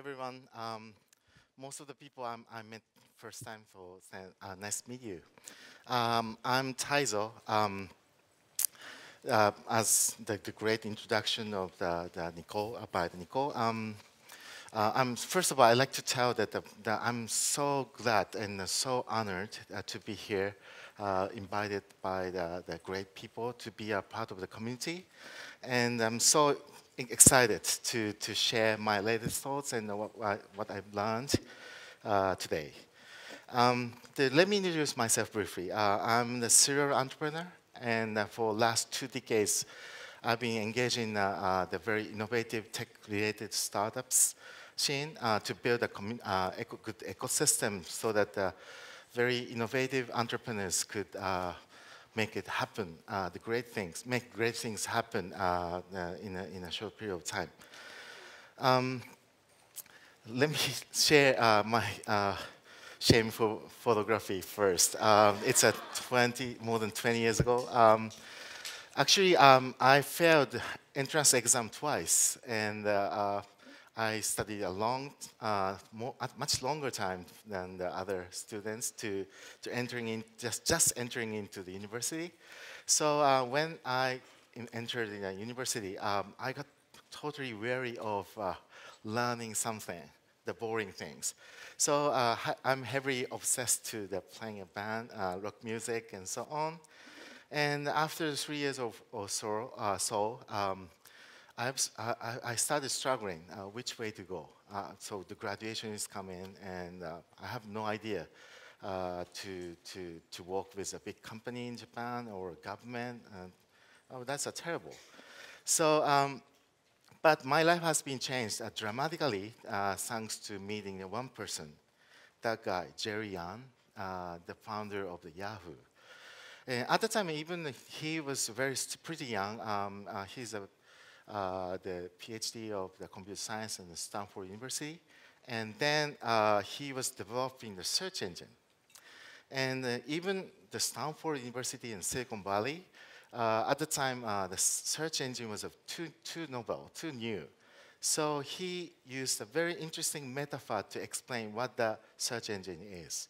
everyone. Most of the people I met first time, so nice to meet you. I'm Taizo. As the great introduction of the Nicole, by the Nicole, first of all, I'd like to tell that I'm so glad and so honored to be here, invited by the great people to be a part of the community. And I'm so excited to share my latest thoughts and what I've learned today. Let me introduce myself briefly. I'm the serial entrepreneur, and for the last 2 decades, I've been engaged in the very innovative tech-related startups scene to build a good ecosystem so that very innovative entrepreneurs could make it happen, make great things happen in a short period of time. Let me share my shameful photography first. It's more than 20 years ago. Actually, I failed entrance exam twice, and I studied a much longer time than the other students to entering in just entering into the university. So when I entered the university, I got totally weary of learning something, the boring things. So I'm heavily obsessed to playing a band, rock music, and so on. And after 3 years or so, I started struggling which way to go. So the graduation is coming, and I have no idea to work with a big company in Japan or government. Oh, that's terrible. So, but my life has been changed dramatically thanks to meeting one person, that guy, Jerry Yang, the founder of the Yahoo. And at the time, even he was pretty young. He's the PhD of the computer science in Stanford University. And then he was developing the search engine. And even the Stanford University in Silicon Valley, at the time, the search engine was too novel, too new. So he used a very interesting metaphor to explain what the search engine is.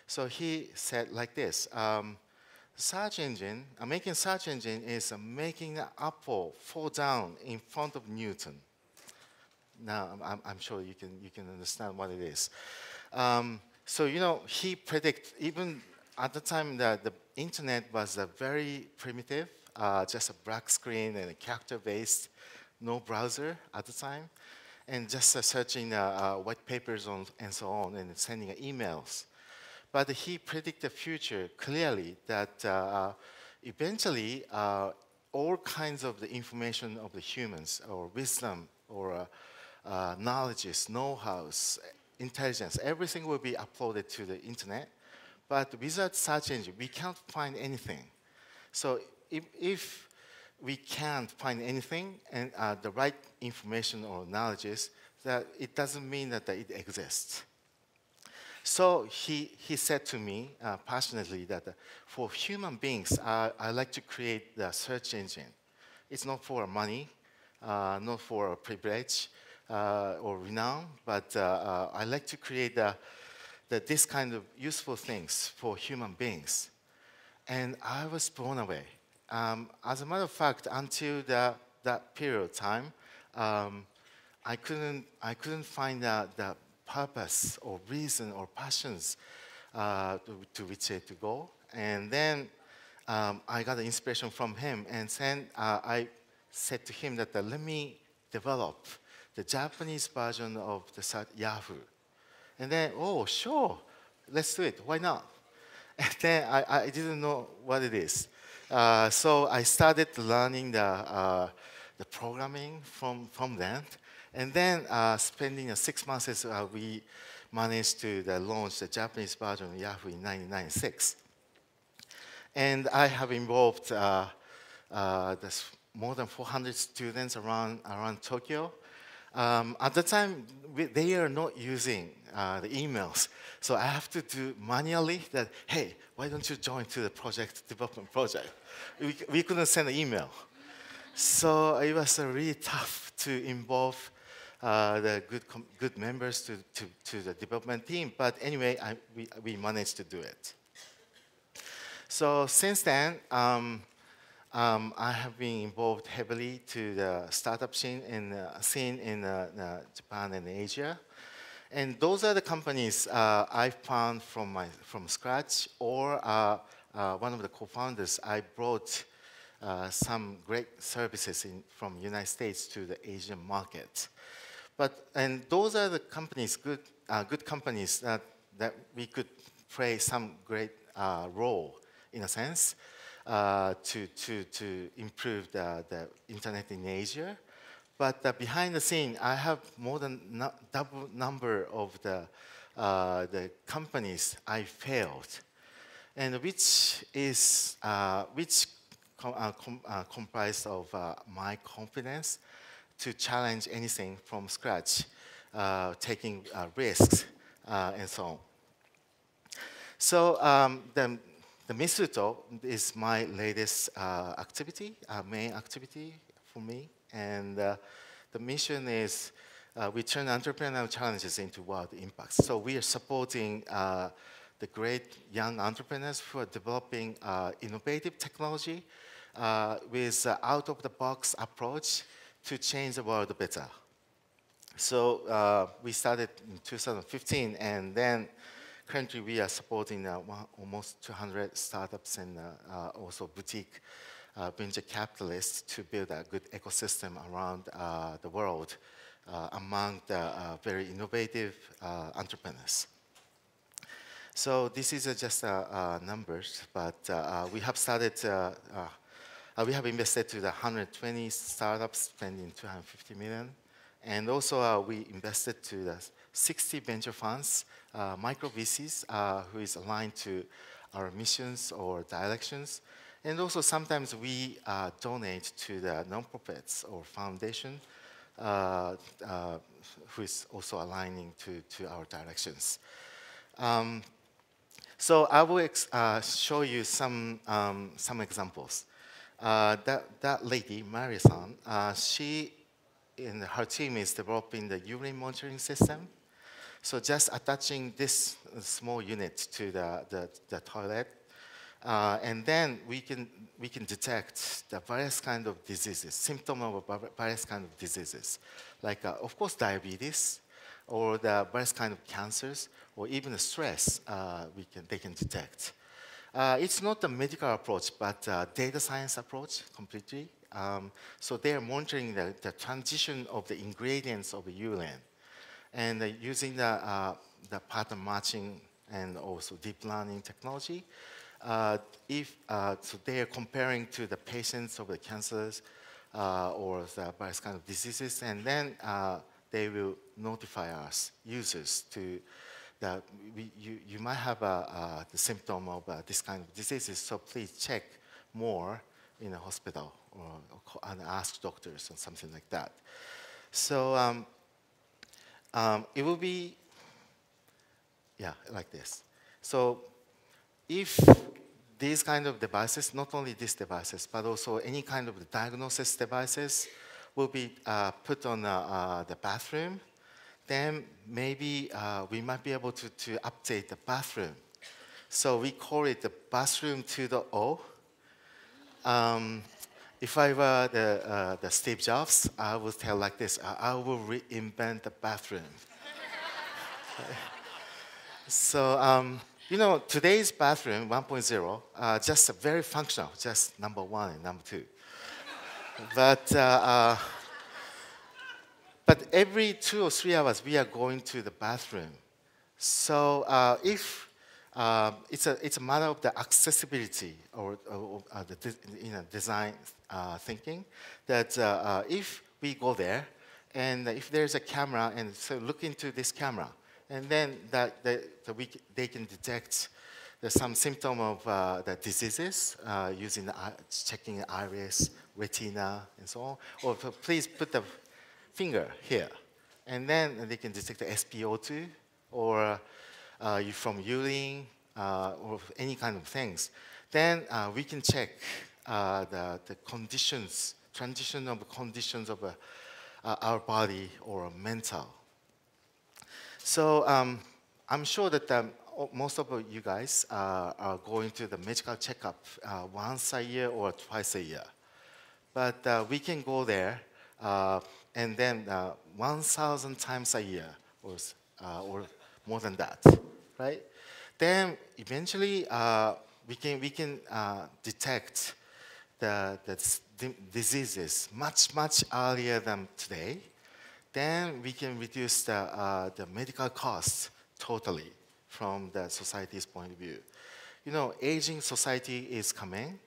So he said like this. Search engine, making search engine is making an apple fall down in front of Newton. Now, I'm sure you can understand what it is. So, he predict, even at the time that the internet was very primitive, just a black screen and a character-based, no browser at the time, and just searching white papers and so on, and sending emails. But he predicted the future clearly that eventually all kinds of the information of the humans, or wisdom, or knowledges, know-hows, intelligence, everything will be uploaded to the internet. But without search engine, we can't find anything. So if we can't find anything and the right information or knowledges, that it doesn't mean that it exists. So he said to me passionately that for human beings, I like to create the search engine. It's not for money, not for privilege or renown, but I like to create this kind of useful things for human beings. And I was blown away. As a matter of fact, until that period of time, I couldn't find the purpose or reason or passions to which to go. And then I got the inspiration from him, and then I said to him that let me develop the Japanese version of the Yahoo. And then, oh, sure, let's do it. Why not? And then I didn't know what it is. So I started learning the programming from then. And then spending 6 months, we managed to launch the Japanese version of Yahoo in 1996. And I have involved more than 400 students around Tokyo. At the time, they are not using the emails. So I have to do manually that, hey, why don't you join to the development project? We couldn't send an email. So it was really tough to involve the good members to the development team. But anyway, we managed to do it. So since then, I have been involved heavily to the startup scene in Japan and Asia. And those are the companies I found from scratch, or one of the co-founders, I brought some great services from United States to the Asian market. And those are the companies, good companies that we could play some great role, in a sense, to improve the internet in Asia. But behind the scene, I have more than double number of the companies I failed, and which comprised of my confidence to challenge anything from scratch, taking risks, and so on. So the Mistletoe is my latest activity, main activity for me. And the mission is we turn entrepreneurial challenges into world impacts. So we are supporting the great young entrepreneurs who are developing innovative technology with out-of-the-box approach to change the world better. So we started in 2015, and then currently we are supporting almost 200 startups and also boutique venture capitalists to build a good ecosystem around the world among the very innovative entrepreneurs. So this is just numbers, but we have started, we have invested to the 120 startups, spending 250 million. And also we invested to the 60 venture funds, micro VCs, who is aligned to our missions or directions. And also sometimes we donate to the nonprofits or foundation who is also aligning to our directions. So I will show you some examples. That lady, Mary-san, she and her team is developing the urine monitoring system. So just attaching this small unit to the toilet, and then we can detect the various kind of diseases, symptoms of various kind of diseases, like of course diabetes, or the various kind of cancers, or even the stress. They can detect. It's not a medical approach, but data science approach completely. So they are monitoring the transition of the ingredients of the urine, and using the pattern matching and also deep learning technology. So they are comparing to the patients of the cancers or the various kind of diseases, and then they will notify us, users, to that you might have the symptom of this kind of diseases, so please check more in a hospital and ask doctors or something like that. So it will be, yeah, like this. So if these kind of devices, not only these devices, but also any kind of diagnosis devices will be put on the bathroom, then maybe we might be able to update the bathroom. So we call it the bathroom 2.0. If I were the Steve Jobs, I would tell like this: I will reinvent the bathroom. So you know, today's bathroom 1.0, just very functional, just number 1 and number 2. But every 2 or 3 hours, we are going to the bathroom. So if it's a matter of the accessibility or the design thinking, that if we go there, and if there's a camera, and so look into this camera, and then they can detect there's some symptom of the diseases using checking the iris, retina, and so on. Or please put the finger here, and then they can detect the SpO2 or from urine or any kind of things. Then we can check the conditions, transition of conditions of our body or mental. So I'm sure that most of you guys are going to the medical checkup once a year or twice a year. But we can go there and then 1,000 times a year or more than that, right? Then eventually we can detect the diseases much earlier than today. Then we can reduce the medical costs totally from the society's point of view. You know, aging society is coming.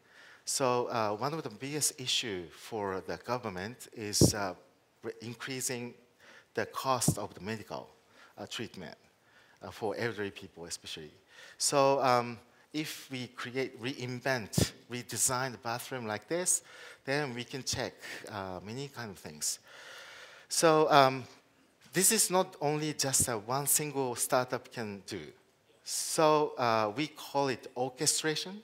So one of the biggest issues for the government is increasing the cost of the medical treatment for elderly people especially. So if we reinvent, redesign the bathroom like this, then we can check many kind of things. So this is not only just one single startup can do. So we call it orchestration,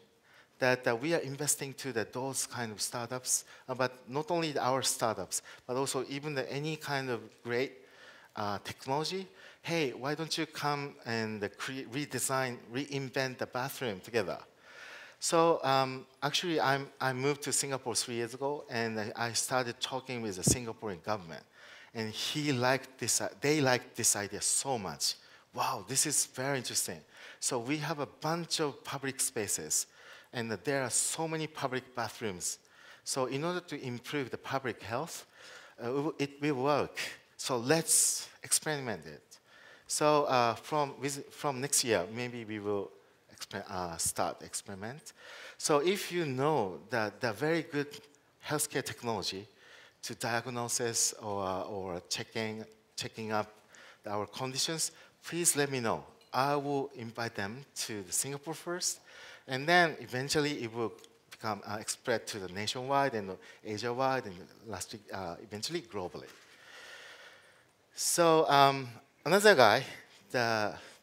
that we are investing to those kind of startups, but not only our startups, but also even any kind of great technology. Hey, why don't you come and redesign, reinvent the bathroom together? So actually, I moved to Singapore 3 years ago, and I started talking with the Singaporean government. And they liked this idea so much. Wow, this is very interesting. So we have a bunch of public spaces, and there are so many public bathrooms. So in order to improve the public health, it will work. So let's experiment it. So from next year, maybe we will start experiment. So if you know the very good healthcare technology to diagnosis or checking up our conditions, please let me know. I will invite them to Singapore first, and then eventually it will become spread to the nationwide and Asia-wide, and lastly, eventually globally. So another guy,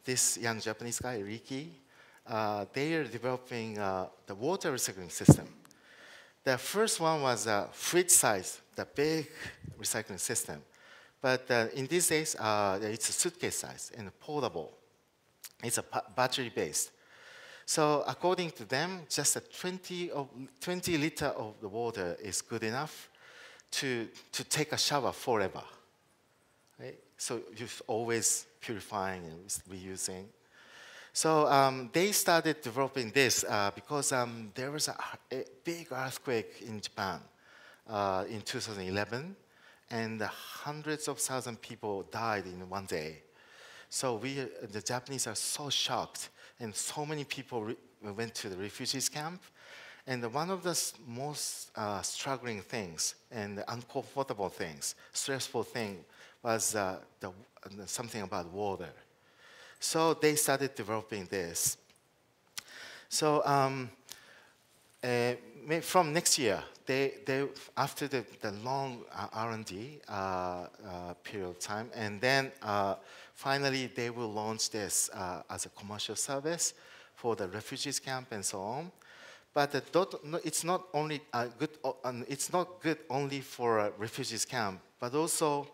this young Japanese guy, Riki, they are developing the water recycling system. The first one was a fridge size, the big recycling system. But in these days, it's a suitcase size and portable. It's a battery-based. So according to them, just 20 liter of the water is good enough to take a shower forever. Right? So you're always purifying and reusing. So they started developing this because there was a big earthquake in Japan in 2011, and hundreds of thousands of people died in one day. So the Japanese are so shocked, and so many people went to the refugees camp. And one of the most struggling things and uncomfortable things, stressful thing, was something about water. So they started developing this. So from next year, after the long R&D period of time, and then finally they will launch this as a commercial service for the refugees camp and so on. But it's not only good. It's not good only for a refugees camp, but also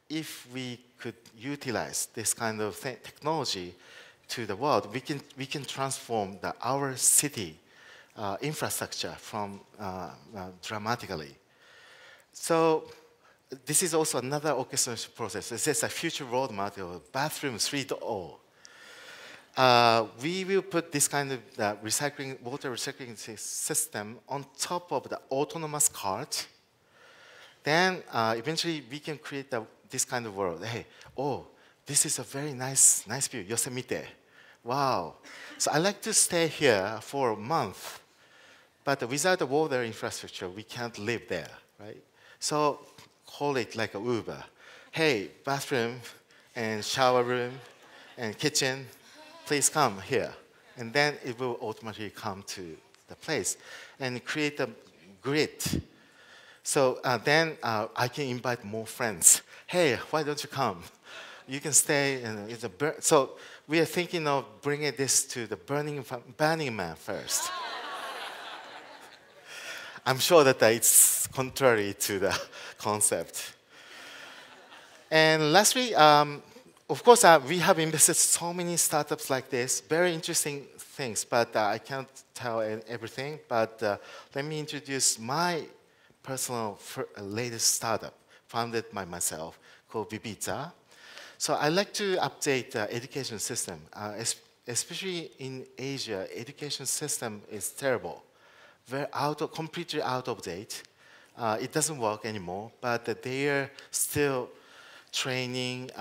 if we could utilize this kind of technology to the world, we can transform our city infrastructure from dramatically. So this is also another orchestration process. This is a future roadmap of Bathroom 3.0. We will put this kind of water recycling system on top of the autonomous cart. Then eventually we can create this kind of world. Hey, oh, this is a very nice view, Yosemite. Wow. So I like to stay here for a month, but without the water infrastructure, we can't live there, right? So call it like a Uber. Hey, bathroom and shower room and kitchen, please come here. And then it will automatically come to the place and create a grid. So then I can invite more friends. Hey, why don't you come? You can stay. So we are thinking of bringing this to the Burning Man first. I'm sure that it's contrary to the concept. And lastly, of course, we have invested so many startups like this, very interesting things, but I can't tell everything. But let me introduce my personal latest startup, founded by myself, called Vibita. So I like to update the education system, especially in Asia. Education system is terrible, completely out of date. It doesn't work anymore, but they are still training,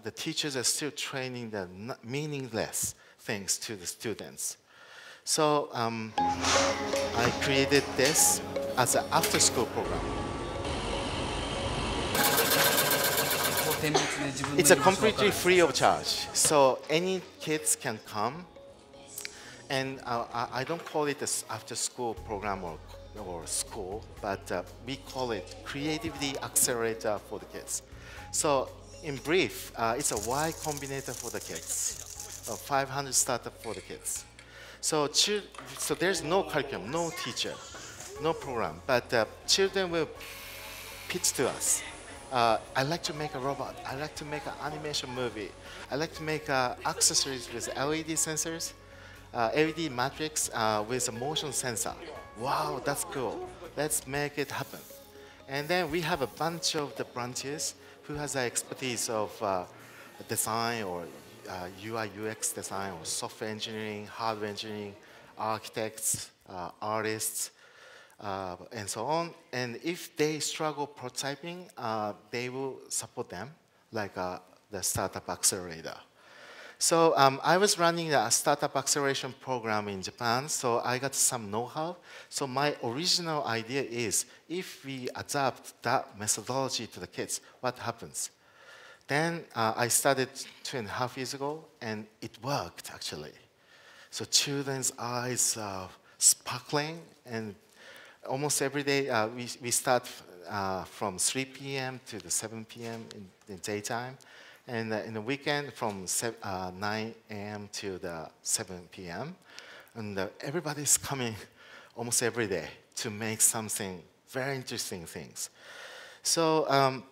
the teachers are still training the meaningless things to the students. So I created this as an after-school program. It's a completely free of charge. So any kids can come, and I don't call it an after-school program or school, but we call it Creativity Accelerator for the kids. So in brief, it's a Y Combinator for the kids, a 500 startup for the kids. So there's no curriculum, no teacher, no program, but children will pitch to us. I like to make a robot. I like to make an animation movie. I like to make accessories with LED sensors, LED matrix with a motion sensor. Wow, that's cool. Let's make it happen. And then we have a bunch of the branches who has the expertise of design or UI UX design or software engineering, hardware engineering, architects, artists, and so on. And if they struggle prototyping, they will support them, like the Startup Accelerator. So I was running a startup acceleration program in Japan, so I got some know-how. So my original idea is, if we adapt that methodology to the kids, what happens? Then I started 2.5 years ago, and it worked, actually. So children's eyes sparkling, and almost every day we start from 3 p.m. to the 7 p.m. in the daytime. And in the weekend, from 9 a.m. to the 7 p.m. And everybody's coming almost every day to make something very interesting things. So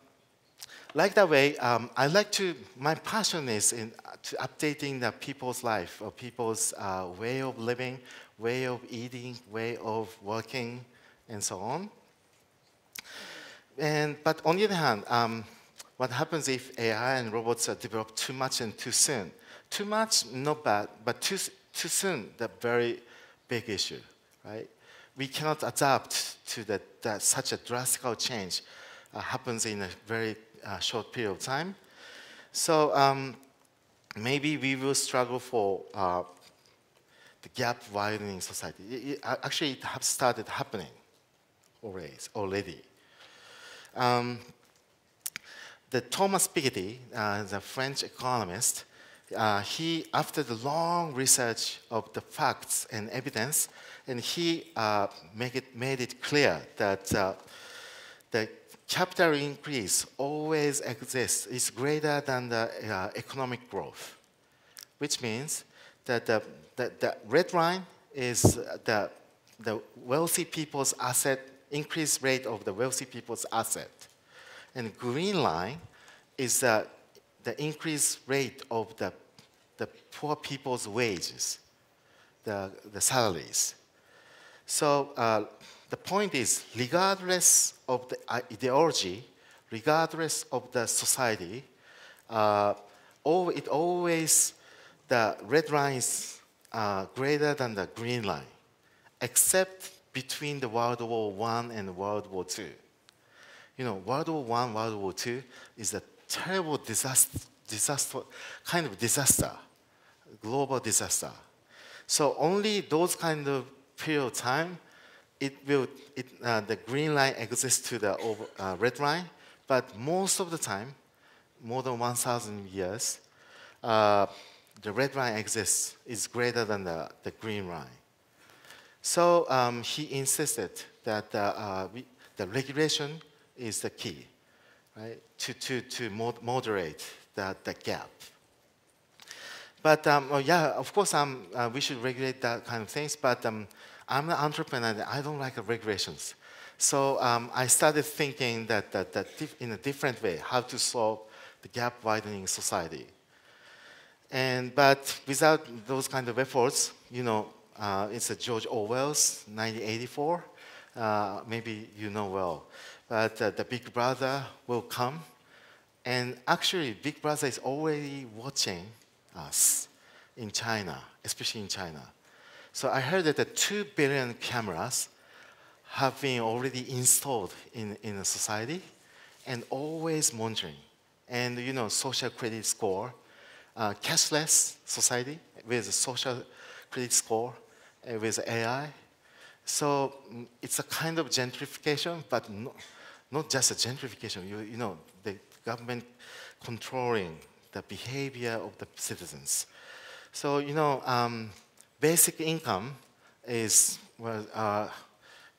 like that way, I like to, my passion is in to updating the people's life, or people's way of living, way of eating, way of working, and so on. But on the other hand, what happens if AI and robots are developed too much and too soon? Too much, not bad, but too soon, the very big issue, right? We cannot adapt to that such a drastic change happens in a very short period of time. So maybe we will struggle for the gap widening society. Actually, it has started happening already. The Thomas Piketty, the French economist, he, after the long research of the facts and evidence, and he made it clear that the capital increase always exists, is greater than the economic growth, which means that the red line is the wealthy people's asset, increased rate of the wealthy people's asset. And green line is the increased rate of the poor people's wages, the salaries. So the point is, regardless of the ideology, regardless of the society, it always, the red line is greater than the green line, except between the World War I and World War II. You know, World War I, World War II is a terrible disaster, kind of disaster, global disaster. So only those kind of period of time, the green line exists to the red line, but most of the time, more than 1,000 years, the red line exists, is greater than the green line. So he insisted that the regulation is the key, right? To moderate the gap. But well, yeah, of course, we should regulate that kind of things. But I'm an entrepreneur. I don't like regulations. So I started thinking that in a different way, how to solve the gap-widening society. But without those kind of efforts, it's a George Orwell's 1984. Maybe you know well. But the Big Brother will come. And actually, Big Brother is already watching us in China, especially in China. So I heard that the 2 billion cameras have been already installed in a society and always monitoring. And social credit score, cashless society with a social credit score, with AI. So it's a kind of gentrification, but not just a gentrification. The government controlling the behavior of the citizens. So basic income is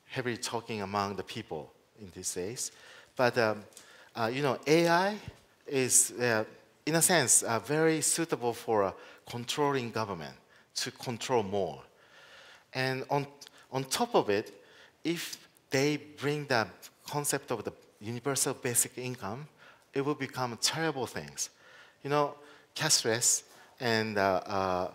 heavily talking among the people in these days. But AI is, in a sense, very suitable for controlling government to control more. And on top of it, if they bring the concept of the universal basic income, it will become terrible things. Cashless, and the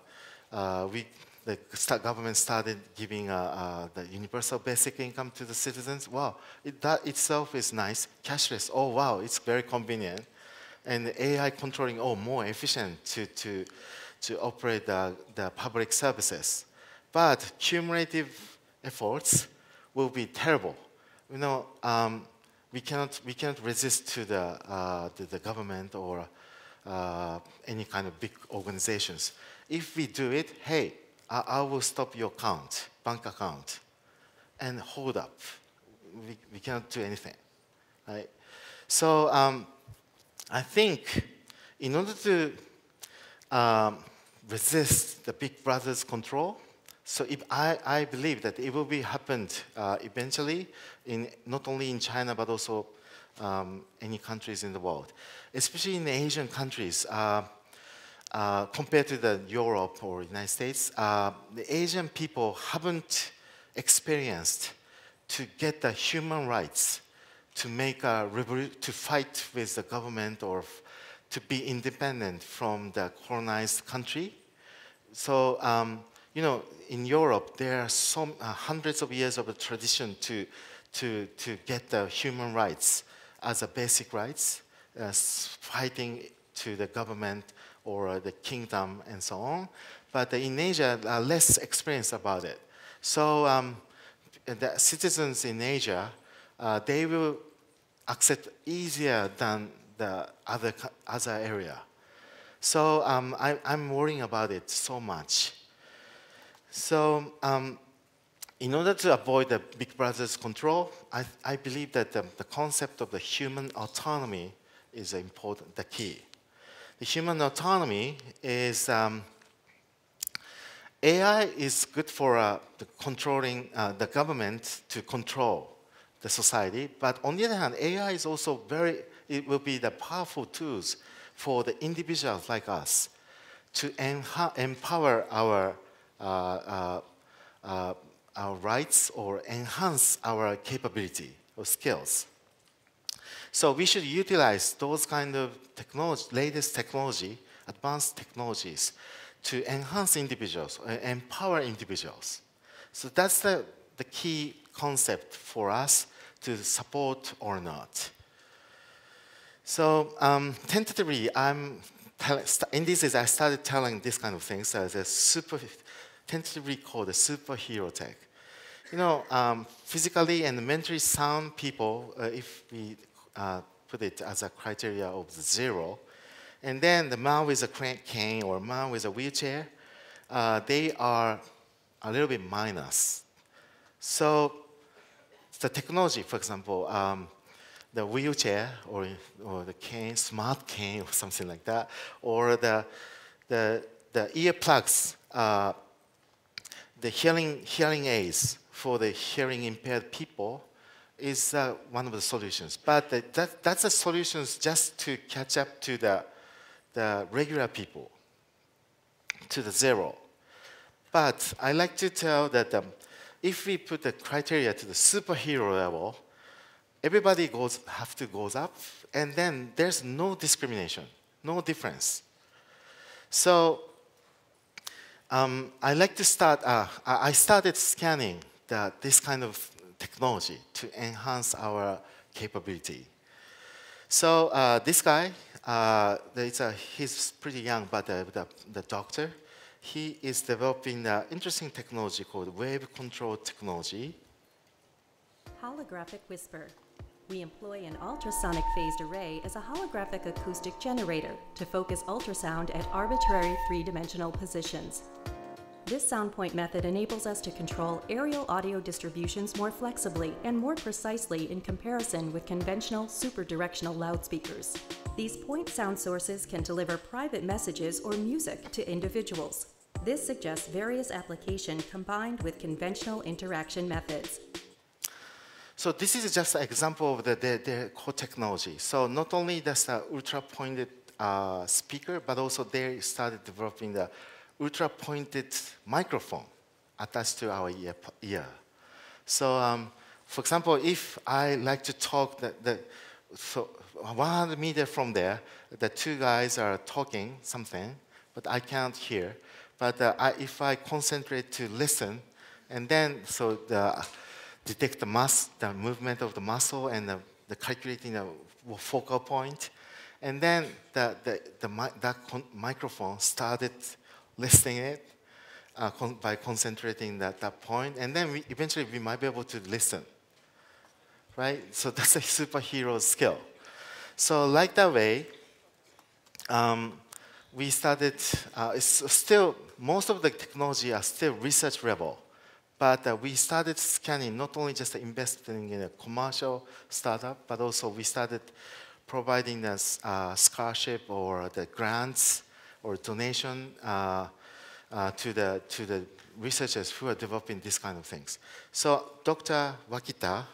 government started giving the universal basic income to the citizens. Wow, that itself is nice. Cashless, oh wow, it's very convenient. And AI controlling, more efficient to operate the public services. But cumulative efforts will be terrible. We cannot resist to the government or any kind of big organizations. If we do it, hey, I will stop your bank account, and hold up. We cannot do anything, right? So I think in order to resist the Big Brother's control, so if I believe that it will be happened eventually, not only in China but also any countries in the world, especially in the Asian countries. Compared to the Europe or United States, the Asian people haven't experienced to get the human rights to make to fight with the government or to be independent from the colonized country. So in Europe there are some hundreds of years of a tradition to get the human rights as a basic rights, fighting to the government or the kingdom and so on. But in Asia, less experience about it. So the citizens in Asia, they will accept easier than the other area. So I'm worrying about it so much. So in order to avoid the Big Brother's control, I believe that the concept of the human autonomy is important, the key. The human autonomy is, AI is good for controlling the government to control the society, but on the other hand, AI is also it will be the powerful tools for the individuals like us to empower our rights or enhance our capability or skills. So we should utilize those kind of latest technology, advanced technologies, to enhance individuals, empower individuals. So that's the key concept for us to support or not. So tentatively, in this I started telling this kind of things as tentatively called a superhero tech. Physically and mentally sound people, if we put it as a criteria of 0, and then the man with a cane or man with a wheelchair, they are a little bit minus. So the technology, for example, the wheelchair or the cane, smart cane or something like that, or the earplugs, the hearing aids for the hearing impaired people is one of the solutions. But that's a solution just to catch up to the regular people, to the 0. But I like to tell that if we put the criteria to the superhero level, everybody have to goes up, and then there's no discrimination, no difference. So I like to start. I started scanning this kind of technology to enhance our capability. So this guy, he's pretty young, but the doctor, he is developing an interesting technology called wave control technology. Holographic whisper. We employ an ultrasonic phased array as a holographic acoustic generator to focus ultrasound at arbitrary three-dimensional positions. This sound point method enables us to control aerial audio distributions more flexibly and more precisely in comparison with conventional superdirectional loudspeakers. These point sound sources can deliver private messages or music to individuals. This suggests various applications combined with conventional interaction methods. So this is just an example of the core technology. So not only that's the ultra-pointed speaker, but also they started developing the ultra-pointed microphone attached to our ear. So for example, if I like to talk, so 100 meters from there, the two guys are talking something, but I can't hear. But if I concentrate to listen, and then so detect the movement of the muscle and the calculating the focal point, and then that microphone started listening it by concentrating that point, and then eventually we might be able to listen, right? So that's a superhero skill. So like that way, we started. It's still most of the technology are still research level. But we started scanning, not only just investing in a commercial startup, but also we started providing the scholarship or the grants or donation to the researchers who are developing these kind of things. So Dr. Wakita,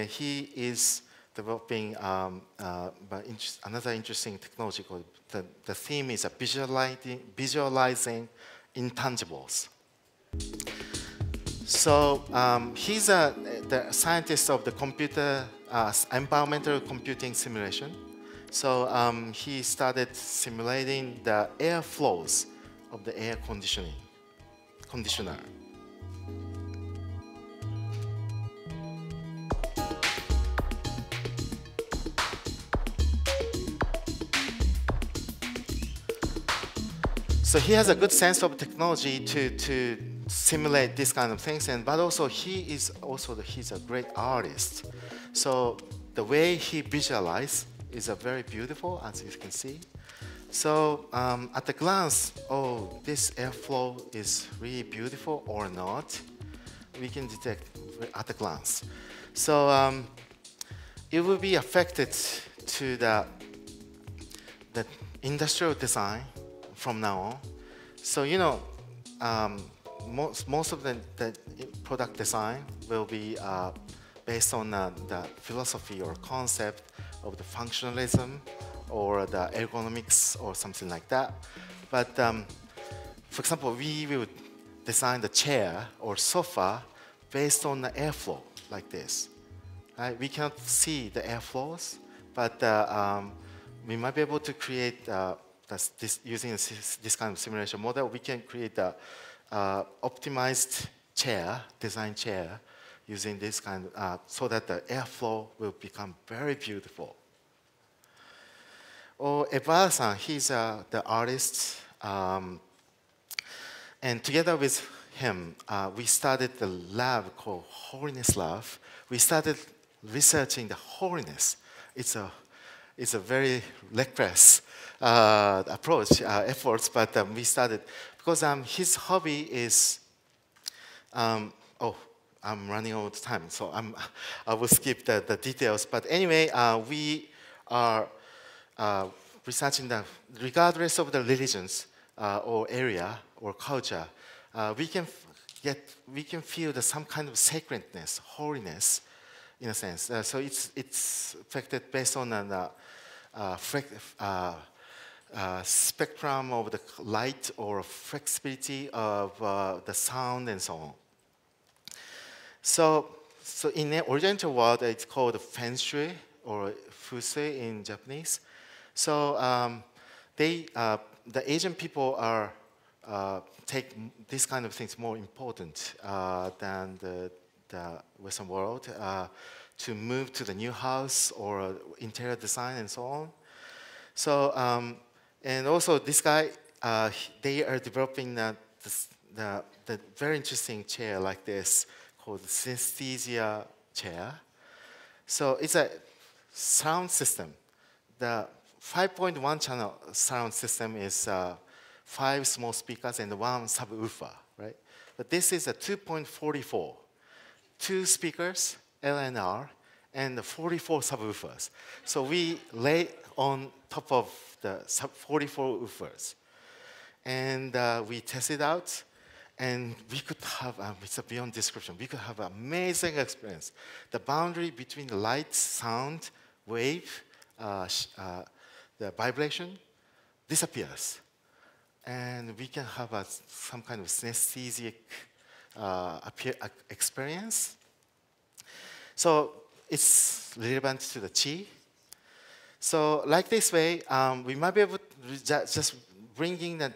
he is developing another interesting technology called, the theme is visualizing intangibles. So he's the scientist of the computer, environmental computing simulation. So he started simulating the air flows of the air conditioner. So he has a good sense of technology to simulate these kind of things, but also he's a great artist. So the way he visualizes is very beautiful, as you can see. So at a glance, oh, this airflow is really beautiful or not, we can detect at a glance. So it will be affected to the industrial design from now on. So most of the product design will be based on the philosophy or concept of the functionalism or the ergonomics or something like that. But for example, we will design the chair or sofa based on the airflow like this. Right? We cannot see the airflows, but we might be able to create using this kind of simulation model. We can create a optimized design chair, using this kind of, so that the airflow will become very beautiful. Or Ebara-san, he's the artist, and together with him, we started the lab called Holiness Lab. We started researching the holiness. It's a very reckless approach, efforts, but we started, because his hobby is, oh, I'm running out of time, so I will skip the details. But anyway, we are researching that regardless of the religions or area or culture, we can feel some kind of sacredness, holiness, in a sense. So it's affected based on the spectrum of the light or flexibility of the sound and so on. So So in the Oriental world, it's called feng shui or fusui in Japanese. So the Asian people are take these kind of things more important than the Western world to move to the new house or interior design and so on. So and also this guy, they are developing the very interesting chair like this called the synesthesia chair. So it's a sound system. The 5.1 channel sound system is 5 small speakers and 1 subwoofer, right? But this is a 2.44, 2 speakers, L and R, and 44 subwoofers. So we lay on top of the 44 woofers. And we tested out, and we could have, it's beyond description, we could have an amazing experience. The boundary between the light, sound, wave, the vibration disappears. And we can have some kind of synesthesic experience. So it's relevant to the chi. So like this way, we might be able to just bringing the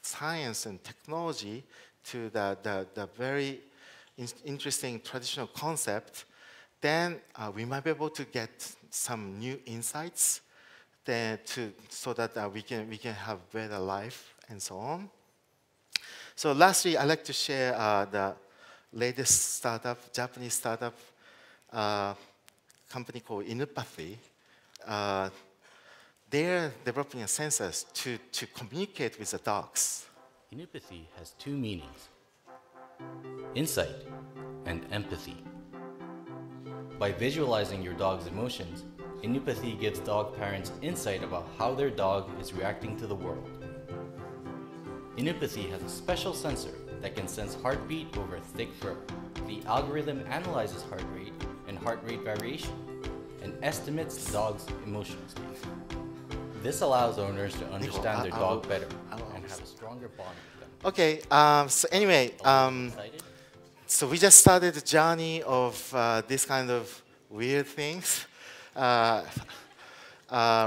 science and technology to the very interesting traditional concept, then we might be able to get some new insights so that we can have better life and so on. So lastly, I'd like to share the latest startup, Japanese startup company called Inupathy. They're developing sensors to communicate with the dogs. Inupathy has 2 meanings: insight and empathy. By visualizing your dog's emotions, Inupathy gives dog parents insight about how their dog is reacting to the world. Inupathy has a special sensor that can sense heartbeat over thick fur. The algorithm analyzes heart rate and heart rate variation and estimates the dog's emotional state. This allows owners to understand their dog better and have a stronger bond with them. Okay, so anyway, so we just started the journey of this kind of weird things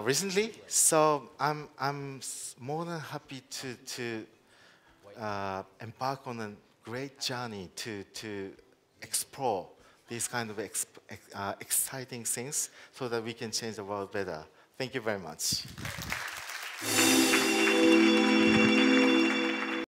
recently. So I'm more than happy to embark on a great journey to explore these kind of exciting things so that we can change the world better. Thank you very much.